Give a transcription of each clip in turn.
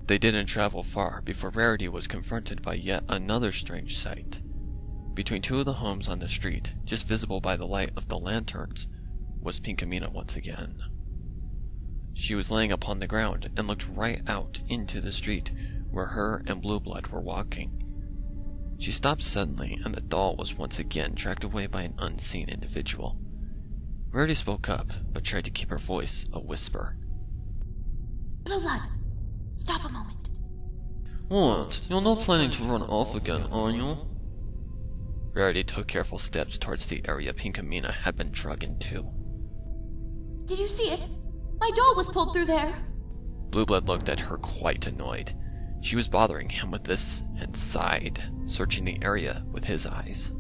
They didn't travel far before Rarity was confronted by yet another strange sight. Between two of the homes on the street, just visible by the light of the lanterns, was Pinkamena once again. She was laying upon the ground and looked right out into the street where her and Blueblood were walking. She stopped suddenly, and the doll was once again dragged away by an unseen individual. Rarity spoke up, but tried to keep her voice a whisper. Blueblood, stop a moment. What? You're not planning to run off again, are you? Rarity took careful steps towards the area Pinkamena had been dragged into. Did you see it? My doll was pulled through there. Blueblood looked at her quite annoyed. She was bothering him with this and sighed, searching the area with his eyes.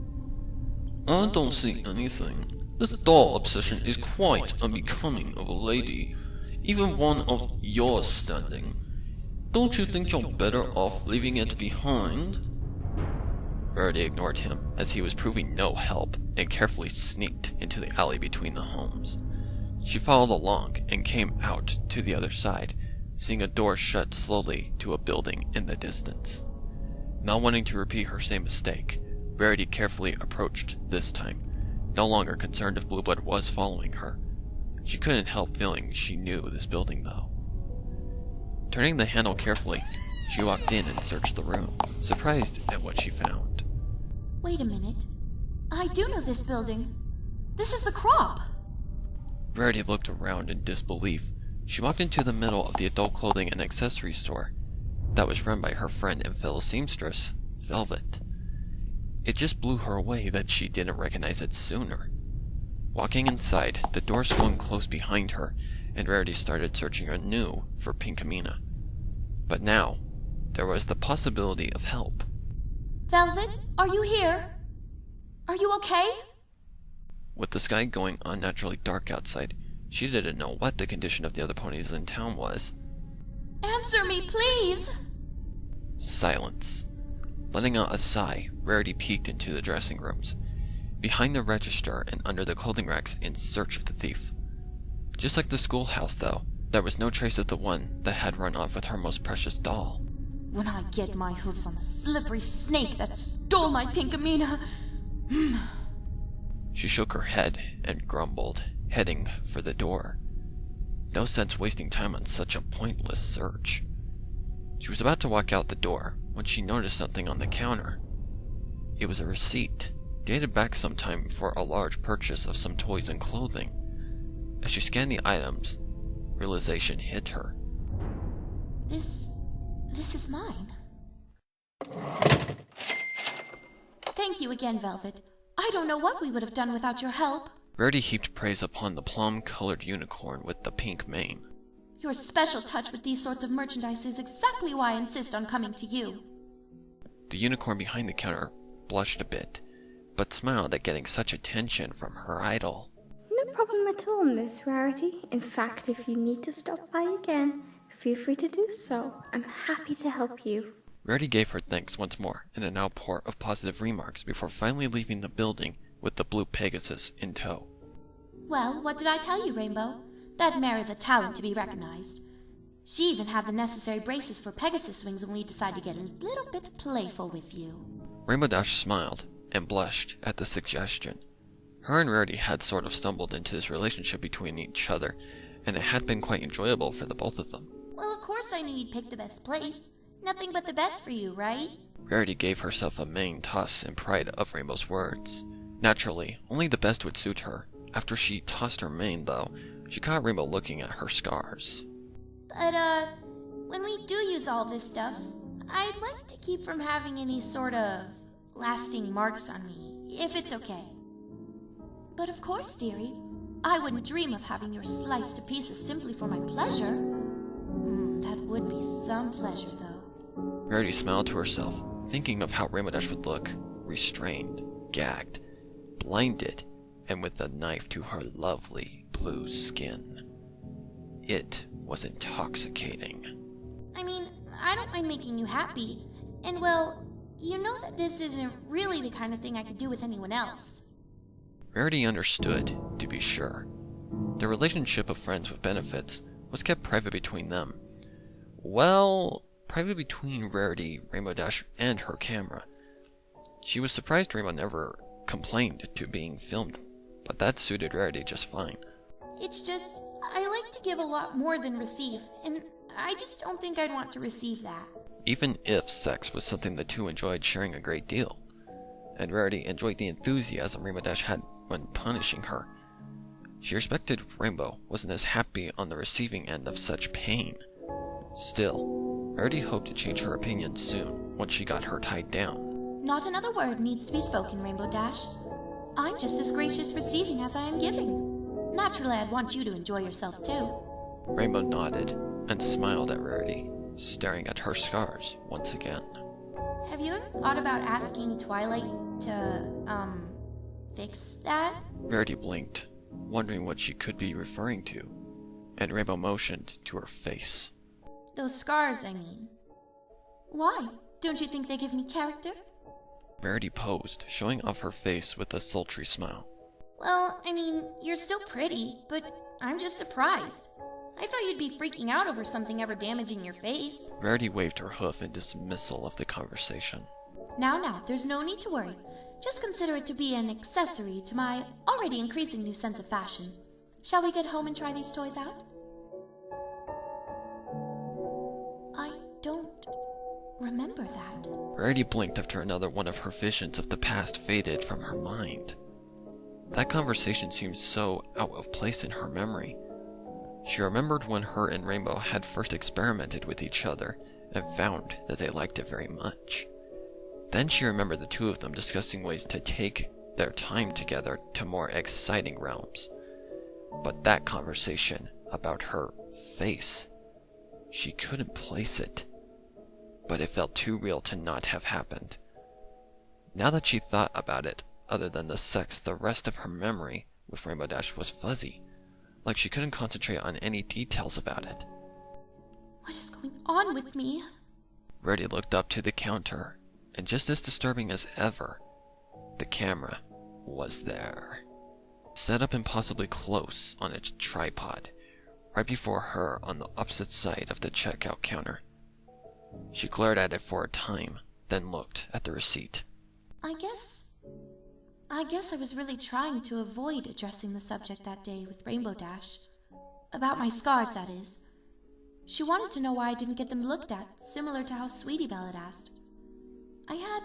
I don't see anything. This doll obsession is quite unbecoming of a lady, even one of your standing. Don't you think you're better off leaving it behind? Rarity ignored him, as he was proving no help, and carefully sneaked into the alley between the homes. She followed along and came out to the other side, seeing a door shut slowly to a building in the distance. Not wanting to repeat her same mistake, Rarity carefully approached this time, no longer concerned if Blueblood was following her. She couldn't help feeling she knew this building, though. Turning the handle carefully, she walked in and searched the room, surprised at what she found. Wait a minute. I do know this building. This is the Crop. Rarity looked around in disbelief. She walked into the middle of the adult clothing and accessory store that was run by her friend and fellow seamstress, Velvet. It just blew her away that she didn't recognize it sooner. Walking inside, the door swung close behind her, and Rarity started searching anew for Pinkamena. But now, there was the possibility of help. Velvet, are you here? Are you okay? With the sky going unnaturally dark outside, she didn't know what the condition of the other ponies in town was. Answer me, please! Silence. Letting out a sigh, Rarity peeked into the dressing rooms, behind the register and under the clothing racks in search of the thief. Just like the schoolhouse, though, there was no trace of the one that had run off with her most precious doll. When I get my hoofs on the slippery snake that stole my Pinkamena. She shook her head and grumbled, heading for the door. No sense wasting time on such a pointless search. She was about to walk out the door when she noticed something on the counter. It was a receipt, dated back sometime for a large purchase of some toys and clothing. As she scanned the items, realization hit her. This is mine. Thank you again, Velvet. I don't know what we would have done without your help. Rarity heaped praise upon the plum-colored unicorn with the pink mane. Your special touch with these sorts of merchandise is exactly why I insist on coming to you. The unicorn behind the counter blushed a bit, but smiled at getting such attention from her idol. No problem at all, Miss Rarity. In fact, if you need to stop by again, feel free to do so. I'm happy to help you. Rarity gave her thanks once more in an outpour of positive remarks before finally leaving the building with the blue Pegasus in tow. Well, what did I tell you, Rainbow? That mare is a talent to be recognized. She even had the necessary braces for Pegasus swings when we decided to get a little bit playful with you. Rainbow Dash smiled and blushed at the suggestion. Her and Rarity had sort of stumbled into this relationship between each other, and it had been quite enjoyable for the both of them. Well, of course I knew you'd pick the best place. Nothing but the best for you, right? Rarity gave herself a main toss in pride of Rainbow's words. Naturally, only the best would suit her. After she tossed her mane, though, she caught Rainbow looking at her scars. But, when we do use all this stuff, I'd like to keep from having any sort of lasting marks on me, if it's okay. But of course, dearie, I wouldn't dream of having yours sliced to pieces simply for my pleasure. That would be some pleasure, though. Rarity smiled to herself, thinking of how Rainbow Dash would look, restrained, gagged, blinded, and with a knife to her lovely blue skin. It was intoxicating. I mean, I don't mind making you happy. And well, you know that this isn't really the kind of thing I could do with anyone else. Rarity understood, to be sure. Their relationship of friends with benefits was kept private between them. Well, private between Rarity, Rainbow Dash, and her camera. She was surprised Rainbow never complained to being filmed, but that suited Rarity just fine. It's just, I like to give a lot more than receive, and I just don't think I'd want to receive that. Even if sex was something the two enjoyed sharing a great deal, and Rarity enjoyed the enthusiasm Rainbow Dash had when punishing her, she respected Rainbow wasn't as happy on the receiving end of such pain. Still, Rarity hoped to change her opinion soon, once she got her tied down. Not another word needs to be spoken, Rainbow Dash. I'm just as gracious receiving as I am giving. Naturally, I'd want you to enjoy yourself too. Rainbow nodded and smiled at Rarity, staring at her scars once again. Have you ever thought about asking Twilight to, fix that? Rarity blinked, wondering what she could be referring to, and Rainbow motioned to her face. Those scars, I mean. Why? Don't you think they give me character? Rarity posed, showing off her face with a sultry smile. Well, I mean, you're still pretty, but I'm just surprised. I thought you'd be freaking out over something ever damaging your face. Rarity waved her hoof in dismissal of the conversation. Now, there's no need to worry. Just consider it to be an accessory to my already increasing new sense of fashion. Shall we get home and try these toys out? I don't remember that. Rarity blinked after another one of her visions of the past faded from her mind. That conversation seemed so out of place in her memory. She remembered when her and Rainbow had first experimented with each other and found that they liked it very much. Then she remembered the two of them discussing ways to take their time together to more exciting realms. But that conversation about her face, she couldn't place it. But it felt too real to not have happened. Now that she thought about it, other than the sex, the rest of her memory with Rainbow Dash was fuzzy, like she couldn't concentrate on any details about it. What is going on with me? Rarity looked up to the counter, and just as disturbing as ever, the camera was there. Set up impossibly close on its tripod, right before her on the opposite side of the checkout counter. She glared at it for a time, then looked at the receipt. I guess I was really trying to avoid addressing the subject that day with Rainbow Dash. About my scars, that is. She wanted to know why I didn't get them looked at, similar to how Sweetie Belle had asked. I had,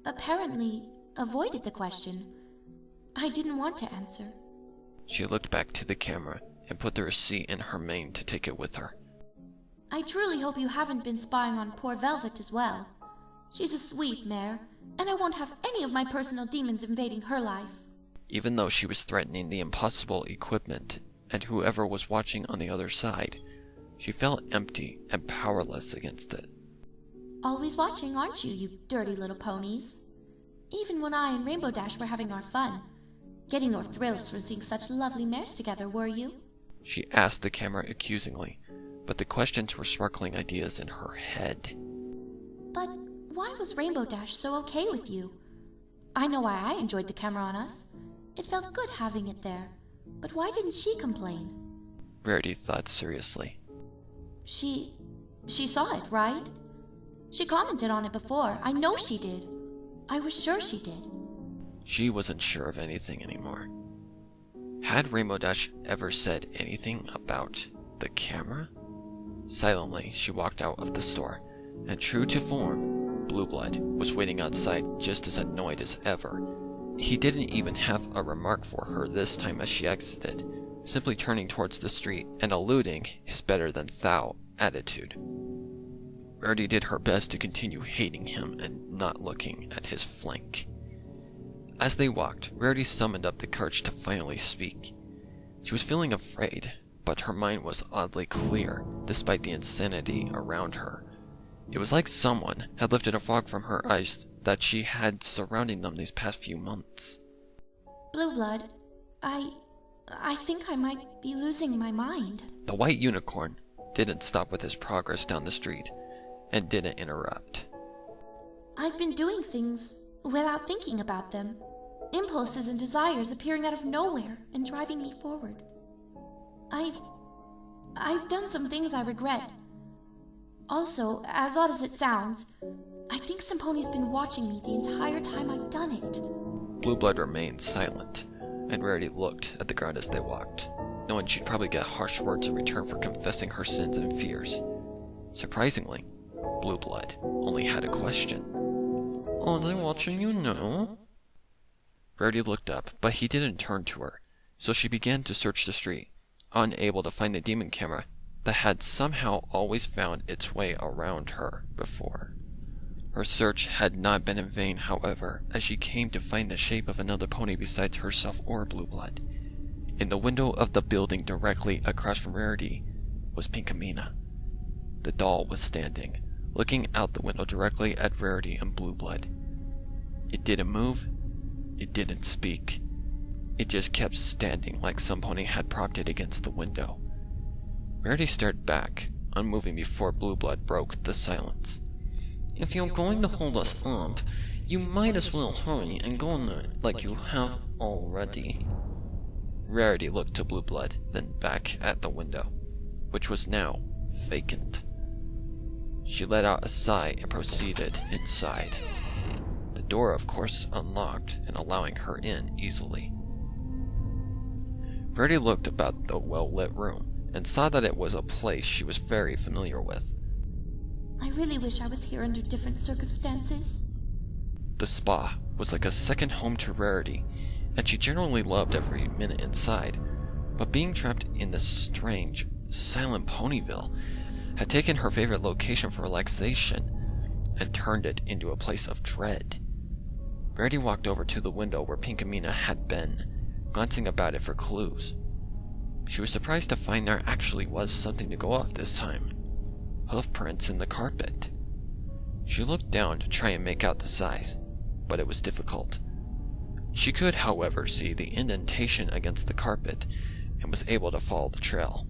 apparently, avoided the question. I didn't want to answer. She looked back to the camera and put the receipt in her mane to take it with her. I truly hope you haven't been spying on poor Velvet as well. She's a sweet mare, and I won't have any of my personal demons invading her life. Even though she was threatening the impossible equipment and whoever was watching on the other side, she felt empty and powerless against it. Always watching, aren't you, you dirty little ponies? Even when I and Rainbow Dash were having our fun. Getting your thrills from seeing such lovely mares together, were you? She asked the camera accusingly, but the questions were sparkling ideas in her head. But why was Rainbow Dash so okay with you? I know why I enjoyed the camera on us. It felt good having it there. But why didn't she complain? Rarity thought seriously. She saw it, right? She commented on it before. I know she did. I was sure she did. She wasn't sure of anything anymore. Had Rainbow Dash ever said anything about the camera? Silently, she walked out of the store, and true to form, Blueblood was waiting outside just as annoyed as ever. He didn't even have a remark for her this time as she exited, simply turning towards the street and eluding his better-than-thou attitude. Rarity did her best to continue hating him and not looking at his flank. As they walked, Rarity summoned up the courage to finally speak. She was feeling afraid, but her mind was oddly clear, despite the insanity around her. It was like someone had lifted a fog from her eyes that she had surrounding them these past few months. Blueblood, I think I might be losing my mind. The white unicorn didn't stop with his progress down the street, and didn't interrupt. I've been doing things without thinking about them. Impulses and desires appearing out of nowhere and driving me forward. I've done some things I regret. Also, as odd as it sounds, I think some pony's been watching me the entire time I've done it. Blueblood remained silent, and Rarity looked at the ground as they walked, knowing she'd probably get harsh words in return for confessing her sins and fears. Surprisingly, Blueblood only had a question. Are they watching you now? Rarity looked up, but he didn't turn to her, so she began to search the street, unable to find the demon camera that had somehow always found its way around her before. Her search had not been in vain, however, as she came to find the shape of another pony besides herself or Blueblood. In the window of the building directly across from Rarity was Pinkamena. The doll was standing, looking out the window directly at Rarity and Blueblood. It didn't move, it didn't speak. It just kept standing like some pony had propped it against the window. Rarity stared back, unmoving before Blueblood broke the silence. If you're going to hold us up, you might as well hurry and go on there like you have already. Rarity looked to Blueblood, then back at the window, which was now vacant. She let out a sigh and proceeded inside. The door, of course, unlocked and allowing her in easily. Rarity looked about the well-lit room and saw that it was a place she was very familiar with. I really wish I was here under different circumstances. The spa was like a second home to Rarity, and she generally loved every minute inside, but being trapped in this strange, silent Ponyville had taken her favorite location for relaxation and turned it into a place of dread. Rarity walked over to the window where Pinkamena had been, glancing about it for clues. She was surprised to find there actually was something to go off this time. Hoof prints in the carpet. She looked down to try and make out the size, but it was difficult. She could, however, see the indentation against the carpet and was able to follow the trail.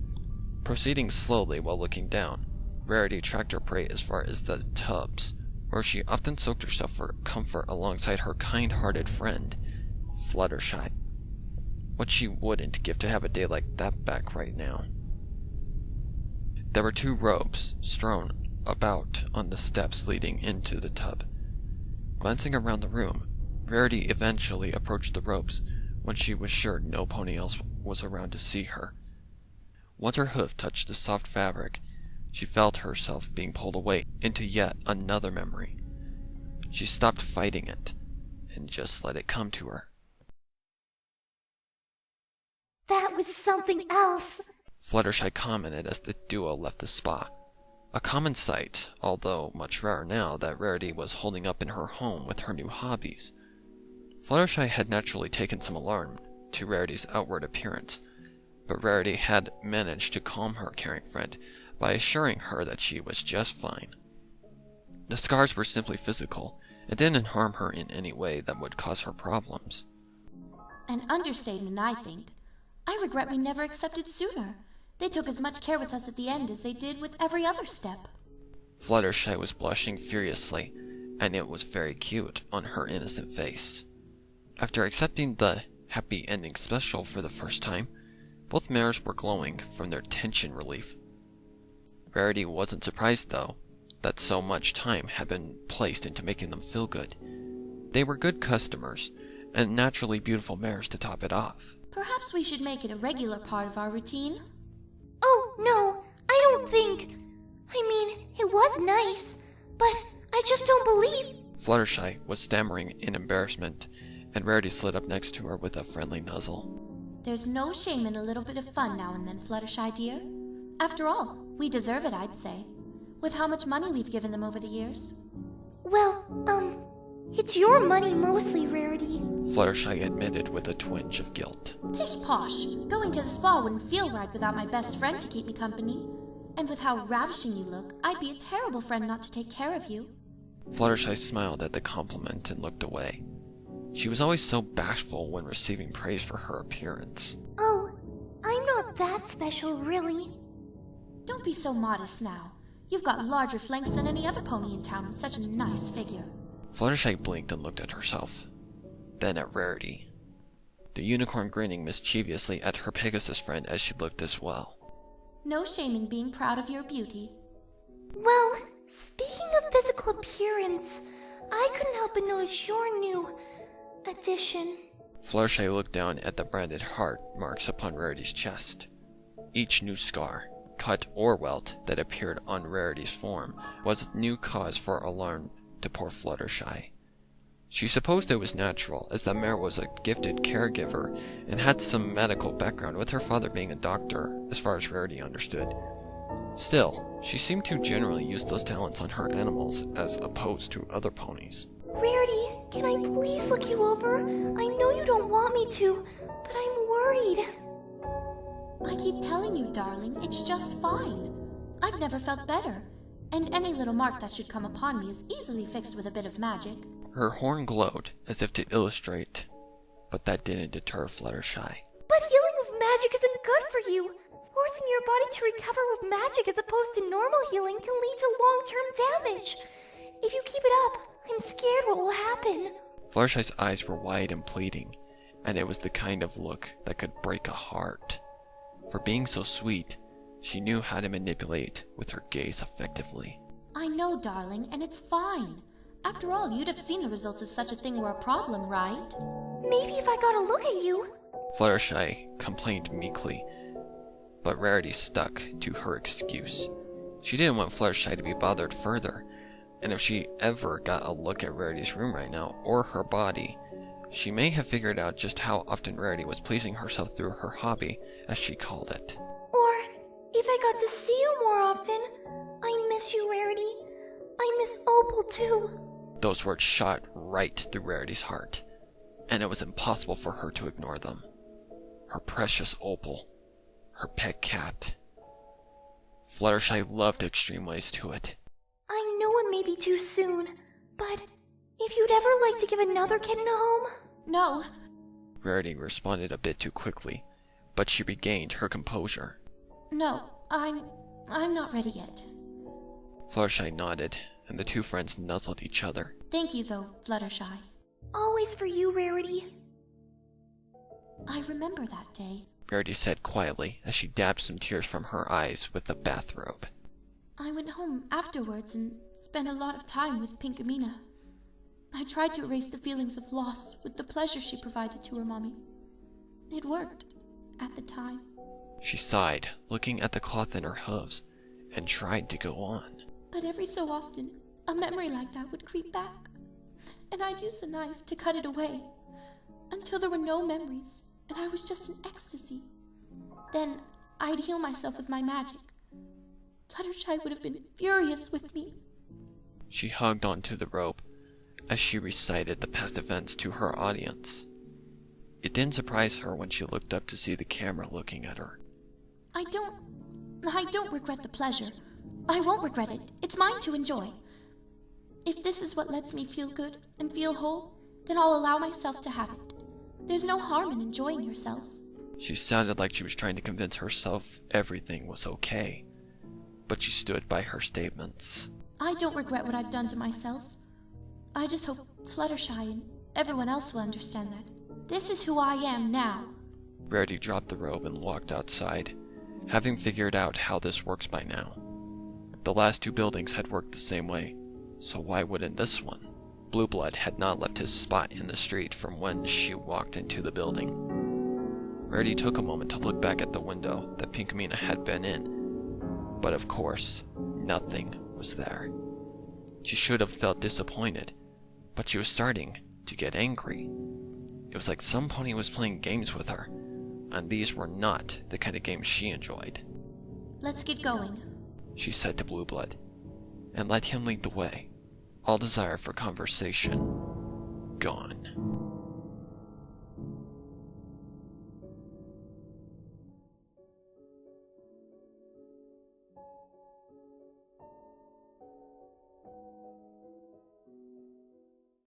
Proceeding slowly while looking down, Rarity tracked her prey as far as the tubs, where she often soaked herself for comfort alongside her kind-hearted friend, Fluttershy. What she wouldn't give to have a day like that back right now. There were 2 robes strewn about on the steps leading into the tub. Glancing around the room, Rarity eventually approached the robes when she was sure no pony else was around to see her. Once her hoof touched the soft fabric, she felt herself being pulled away into yet another memory. She stopped fighting it and just let it come to her. That was something else. Fluttershy commented as the duo left the spa. A common sight, although much rarer now that Rarity was holding up in her home with her new hobbies. Fluttershy had naturally taken some alarm to Rarity's outward appearance, but Rarity had managed to calm her caring friend by assuring her that she was just fine. The scars were simply physical and didn't harm her in any way that would cause her problems. An understatement, I think. I regret we never accepted sooner. They took as much care with us at the end as they did with every other step. Fluttershy was blushing furiously, and it was very cute on her innocent face. After accepting the happy ending special for the first time, both mares were glowing from their tension relief. Rarity wasn't surprised, though, that so much time had been placed into making them feel good. They were good customers, and naturally beautiful mares to top it off. Perhaps we should make it a regular part of our routine. Oh, no, I don't think. I mean, it was nice, but I just don't believe. Fluttershy was stammering in embarrassment, and Rarity slid up next to her with a friendly nuzzle. There's no shame in a little bit of fun now and then, Fluttershy dear. After all, we deserve it, I'd say, with how much money we've given them over the years. Well, it's your money mostly, Rarity. Fluttershy admitted with a twinge of guilt. Pish posh, going to the spa wouldn't feel right without my best friend to keep me company. And with how ravishing you look, I'd be a terrible friend not to take care of you. Fluttershy smiled at the compliment and looked away. She was always so bashful when receiving praise for her appearance. Oh, I'm not that special, really. Don't be so modest now. You've got larger flanks than any other pony in town with such a nice figure. Fluttershy blinked and looked at herself, then at Rarity, the unicorn grinning mischievously at her Pegasus friend as she looked as well. No shame in being proud of your beauty. Well, speaking of physical appearance, I couldn't help but notice your new addition. Fluttershy looked down at the branded heart marks upon Rarity's chest. Each new scar, cut or welt that appeared on Rarity's form was a new cause for alarm to poor Fluttershy. She supposed it was natural, as the mare was a gifted caregiver and had some medical background, with her father being a doctor, as far as Rarity understood. Still, she seemed to generally use those talents on her animals as opposed to other ponies. Rarity, can I please look you over? I know you don't want me to, but I'm worried. I keep telling you, darling, it's just fine. I've never felt better. And any little mark that should come upon me is easily fixed with a bit of magic. Her horn glowed, as if to illustrate, but that didn't deter Fluttershy. But healing with magic isn't good for you. Forcing your body to recover with magic as opposed to normal healing can lead to long-term damage. If you keep it up, I'm scared what will happen. Fluttershy's eyes were wide and pleading, and it was the kind of look that could break a heart. For being so sweet, she knew how to manipulate with her gaze effectively. I know, darling, and it's fine. After all, you'd have seen the results if such a thing were a problem, right? Maybe if I got a look at you. Fluttershy complained meekly, but Rarity stuck to her excuse. She didn't want Fluttershy to be bothered further, and if she ever got a look at Rarity's room right now, or her body, she may have figured out just how often Rarity was pleasing herself through her hobby, as she called it. Or, if I got to see you more often, I miss you, Rarity. I miss Opal, too. Those words shot right through Rarity's heart, and it was impossible for her to ignore them. Her precious Opal, her pet cat. Fluttershy loved Extreme Ways to it. I know it may be too soon, but if you'd ever like to give another kitten a home? No. Rarity responded a bit too quickly, but she regained her composure. No, I'm not ready yet. Fluttershy nodded, and the two friends nuzzled each other. Thank you, though, Fluttershy. Always for you, Rarity. I remember that day. Rarity said quietly as she dabbed some tears from her eyes with the bathrobe. I went home afterwards and spent a lot of time with Pinkamena. I tried to erase the feelings of loss with the pleasure she provided to her mommy. It worked, at the time. She sighed, looking at the cloth in her hooves, and tried to go on. But every so often, a memory like that would creep back, and I'd use a knife to cut it away, until there were no memories, and I was just in ecstasy. Then I'd heal myself with my magic. Fluttershy would have been furious with me. She hugged onto the rope as she recited the past events to her audience. It didn't surprise her when she looked up to see the camera looking at her. I don't regret the pleasure. I won't regret it. It's mine to enjoy. If this is what lets me feel good and feel whole, then I'll allow myself to have it. There's no harm in enjoying yourself. She sounded like she was trying to convince herself everything was okay, but she stood by her statements. I don't regret what I've done to myself. I just hope Fluttershy and everyone else will understand that. This is who I am now. Rarity dropped the robe and walked outside, having figured out how this works by now. The last two buildings had worked the same way, so why wouldn't this one? Blueblood had not left his spot in the street from when she walked into the building. Rarity took a moment to look back at the window that Pinkamena had been in, but of course, nothing was there. She should have felt disappointed, but she was starting to get angry. It was like some pony was playing games with her, and these were not the kind of games she enjoyed. Let's get going, she said to Blueblood, and let him lead the way. All desire for conversation gone.